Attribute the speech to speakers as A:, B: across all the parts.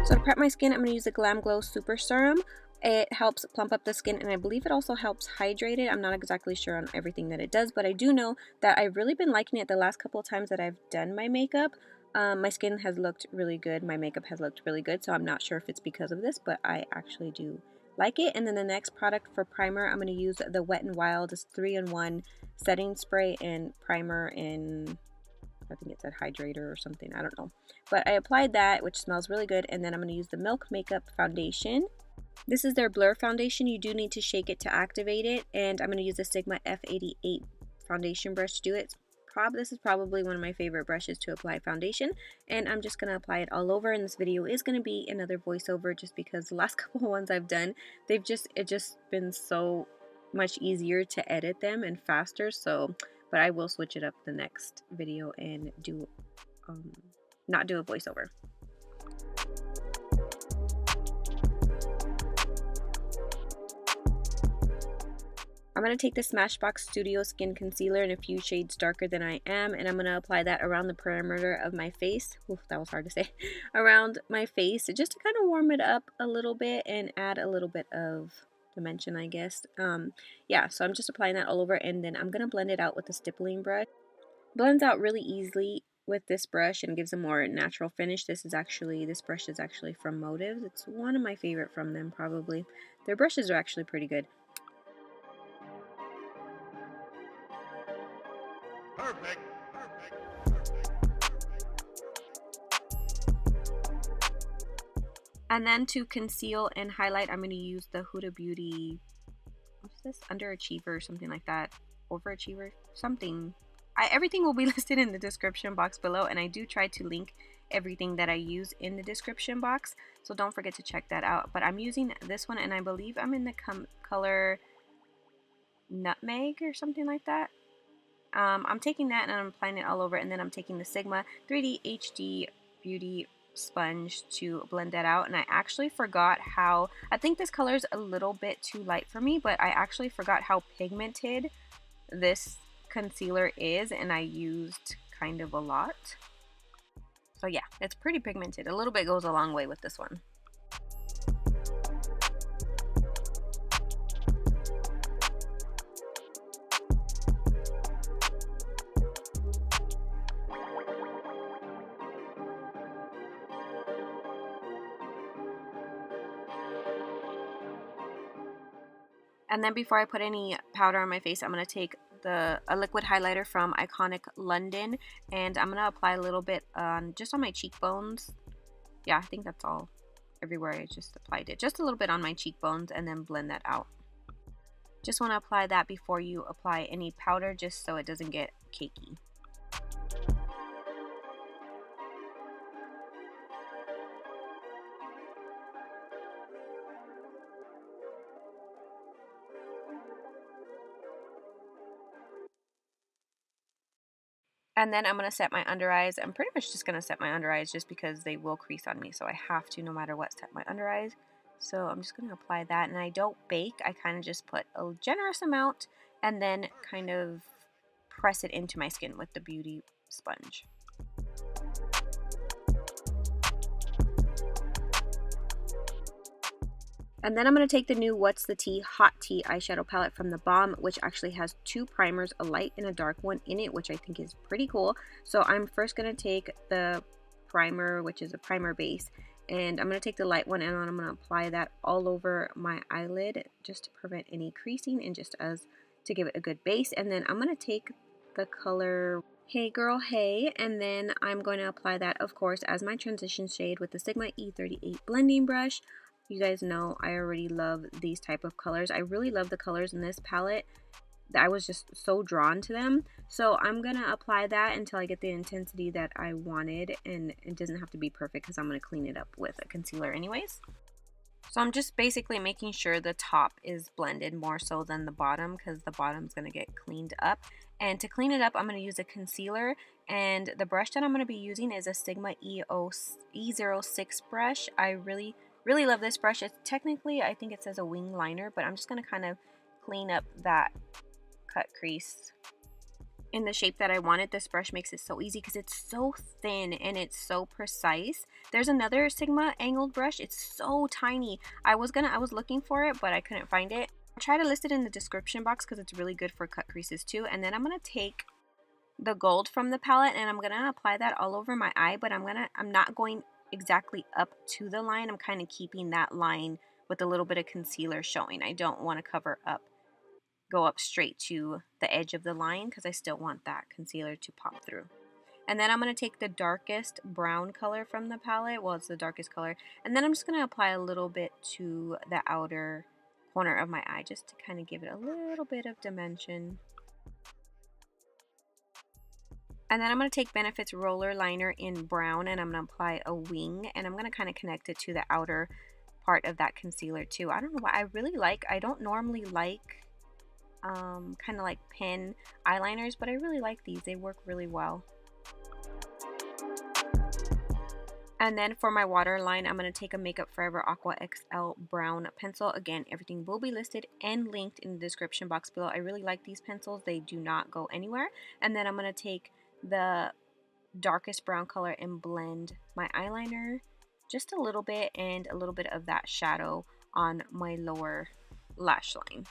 A: So to prep my skin, I'm going to use the Glam Glow Super Serum. It helps plump up the skin, and I believe it also helps hydrate it. I'm not exactly sure on everything that it does, but I do know that I've really been liking it the last couple of times that I've done my makeup. My skin has looked really good. My makeup has looked really good, so I'm not sure if it's because of this, but I actually do like it. And then the next product for primer, I'm going to use the Wet n Wild 3-in-1 setting spray and primer in... I think it said hydrator or something, I don't know. But I applied that, which smells really good, and then I'm going to use the Milk Makeup foundation. This is their Blur foundation. You do need to shake it to activate it, and I'm going to use the Sigma F88 foundation brush to do it. This is probably one of my favorite brushes to apply foundation, and I'm just going to apply it all over, and this video is going to be another voiceover just because the last couple of ones I've done, it's just been so much easier to edit them and faster, so... But I will switch it up the next video and do not do a voiceover. I'm going to take the Smashbox Studio Skin Concealer in a few shades darker than I am, and I'm going to apply that around the perimeter of my face. Oof, that was hard to say. Around my face, just to kind of warm it up a little bit and add a little bit of dimension, I guess. Yeah, so I'm just applying that all over, and then I'm going to blend it out with the stippling brush. Blends out really easily with this brush and gives a more natural finish. This brush is actually from Motives. It's one of my favorite from them, probably. Their brushes are actually pretty good.
B: Perfect.
A: And then to conceal and highlight, I'm going to use the Huda Beauty, what's this? Underachiever or something like that. Overachiever? Something. Everything will be listed in the description box below, and I do try to link everything that I use in the description box, so don't forget to check that out. But I'm using this one, and I believe I'm in the color Nutmeg or something like that. I'm taking that and I'm applying it all over, and then I'm taking the Sigma 3D HD Beauty sponge to blend that out. And I actually forgot how, I think this color is a little bit too light for me, but I actually forgot how pigmented this concealer is, and I used kind of a lot. So yeah, it's pretty pigmented. A little bit goes a long way with this one. And then before I put any powder on my face, I'm going to take a liquid highlighter from Iconic London, and I'm going to apply a little bit just on my cheekbones. Yeah, I think that's all. Everywhere I just applied it. Just a little bit on my cheekbones, and then blend that out. Just want to apply that before you apply any powder, just so it doesn't get cakey. And then I'm going to set my under eyes. I'm pretty much just going to set my under eyes just because they will crease on me. So I have to, no matter what, set my under eyes. So I'm just going to apply that. And I don't bake. I kind of just put a generous amount and then kind of press it into my skin with the beauty sponge. And then I'm going to take the new What's the Tea Hot Tea eyeshadow palette from the Balm, which actually has two primers, a light and a dark one in it, which I think is pretty cool. So I'm first going to take the primer, which is a primer base, and I'm going to take the light one and I'm going to apply that all over my eyelid just to prevent any creasing and just to give it a good base. And then I'm going to take the color Hey Girl Hey, and then I'm going to apply that, of course, as my transition shade with the Sigma E38 blending brush. You guys know I already love these type of colors. I really love the colors in this palette. I was just so drawn to them. So I'm going to apply that until I get the intensity that I wanted. And it doesn't have to be perfect because I'm going to clean it up with a concealer anyways. So I'm just basically making sure the top is blended more so than the bottom, because the bottom's going to get cleaned up. And to clean it up, I'm going to use a concealer. And the brush that I'm going to be using is a Sigma E06 brush. I really Really love this brush. It's technically, I think it says a wing liner, but I'm just going to kind of clean up that cut crease in the shape that I wanted. This brush makes it so easy because it's so thin and it's so precise. There's another Sigma angled brush. It's so tiny. I was looking for it, but I couldn't find it. I'll try to list it in the description box because it's really good for cut creases too. And then I'm going to take the gold from the palette and I'm going to apply that all over my eye, but I'm not going exactly up to the line. I'm kind of keeping that line with a little bit of concealer showing. I don't want to go up straight to the edge of the line because I still want that concealer to pop through. And then I'm going to take the darkest brown color from the palette, well, it's the darkest color, and then I'm just going to apply a little bit to the outer corner of my eye just to kind of give it a little bit of dimension. And then I'm going to take Benefit's roller liner in brown and I'm going to apply a wing and I'm going to kind of connect it to the outer part of that concealer too. I don't know why I don't normally like kind of like pen eyeliners, but I really like these. They work really well. And then for my waterline, I'm going to take a Makeup Forever Aqua XL brown pencil. Again, everything will be listed and linked in the description box below. I really like these pencils. They do not go anywhere. And then I'm going to take the darkest brown color and blend my eyeliner just a little bit and a little bit of that shadow on my lower lash line.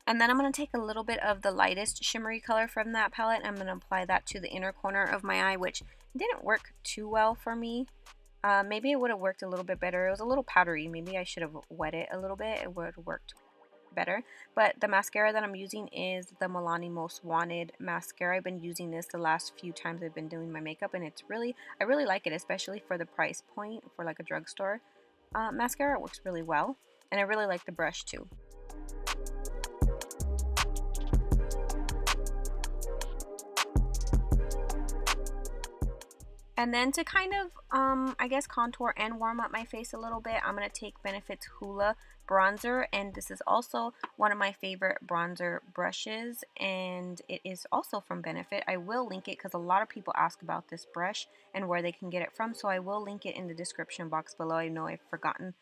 A: And then I'm going to take a little bit of the lightest shimmery color from that palette and I'm going to apply that to the inner corner of my eye, which didn't work too well for me. Maybe it would have worked a little bit better. It was a little powdery. Maybe I should have wet it a little bit. It would have worked better. But the mascara that I'm using is the Milani Most Wanted mascara. I've been using this the last few times I've been doing my makeup and I really like it, especially for the price point for like a drugstore mascara. It works really well and I really like the brush too. And then to kind of, I guess, contour and warm up my face a little bit, I'm going to take Benefit's Hoola bronzer. And this is also one of my favorite bronzer brushes. And it is also from Benefit. I will link it because a lot of people ask about this brush and where they can get it from. So I will link it in the description box below. I know I've forgotten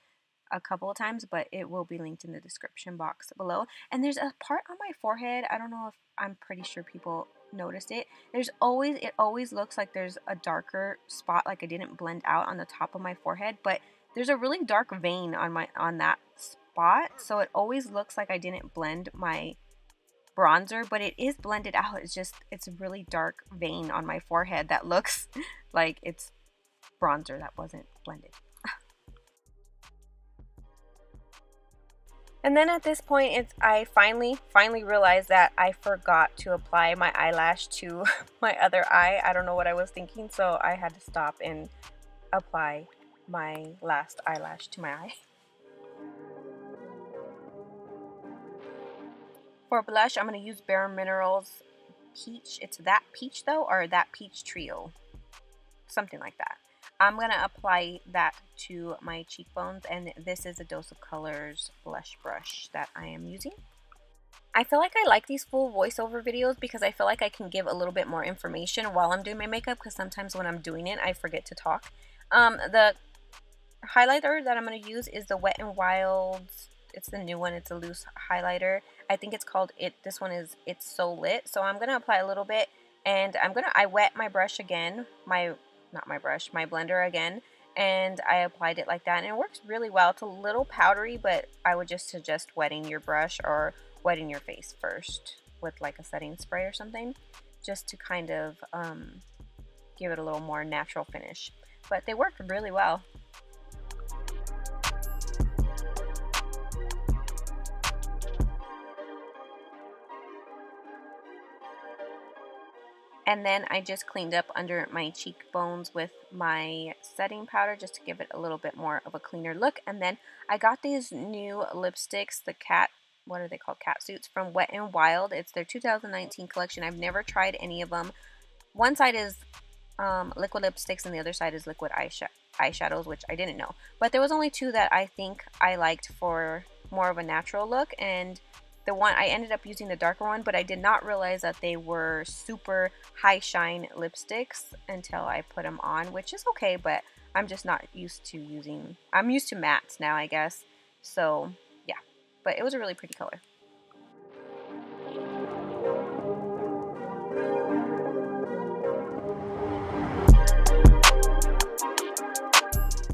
A: a couple of times, but it will be linked in the description box below. And there's a part on my forehead. I don't know if, I'm pretty sure people noticed it. It always looks like there's a darker spot, like I didn't blend out on the top of my forehead, but there's a really dark vein on that spot, so it always looks like I didn't blend my bronzer, but it is blended out. It's a really dark vein on my forehead that looks like it's bronzer that wasn't blended. And then at this point, I finally realized that I forgot to apply my eyelash to my other eye. I don't know what I was thinking, so I had to stop and apply my last eyelash to my eye. For blush, I'm going to use Bare Minerals Peach. It's That Peach though, or That Peach Trio. Something like that. I'm going to apply that to my cheekbones, and this is a Dose of Colors blush brush that I am using. I feel like I like these full voiceover videos because I feel like I can give a little bit more information while I'm doing my makeup, because sometimes when I'm doing it, I forget to talk. The highlighter that I'm going to use is the Wet n Wild. It's the new one. It's a loose highlighter. I think it's called this one is It's So Lit. So I'm going to apply a little bit, and I wet my brush again, my blender again, and I applied it like that, and it works really well. It's a little powdery, but I would just suggest wetting your brush or wetting your face first with like a setting spray or something, just to kind of give it a little more natural finish. But they worked really well. And then I just cleaned up under my cheekbones with my setting powder just to give it a little bit more of a cleaner look. And then I got these new lipsticks, the what are they called? Cat Suits from Wet n Wild. It's their 2019 collection. I've never tried any of them. One side is liquid lipsticks and the other side is liquid eyeshadows, which I didn't know. But there was only two that I think I liked for more of a natural look, and the one, I ended up using the darker one, but I did not realize that they were super high shine lipsticks until I put them on, which is okay, but I'm just not used to I'm used to mattes now, I guess. So yeah, but it was a really pretty color.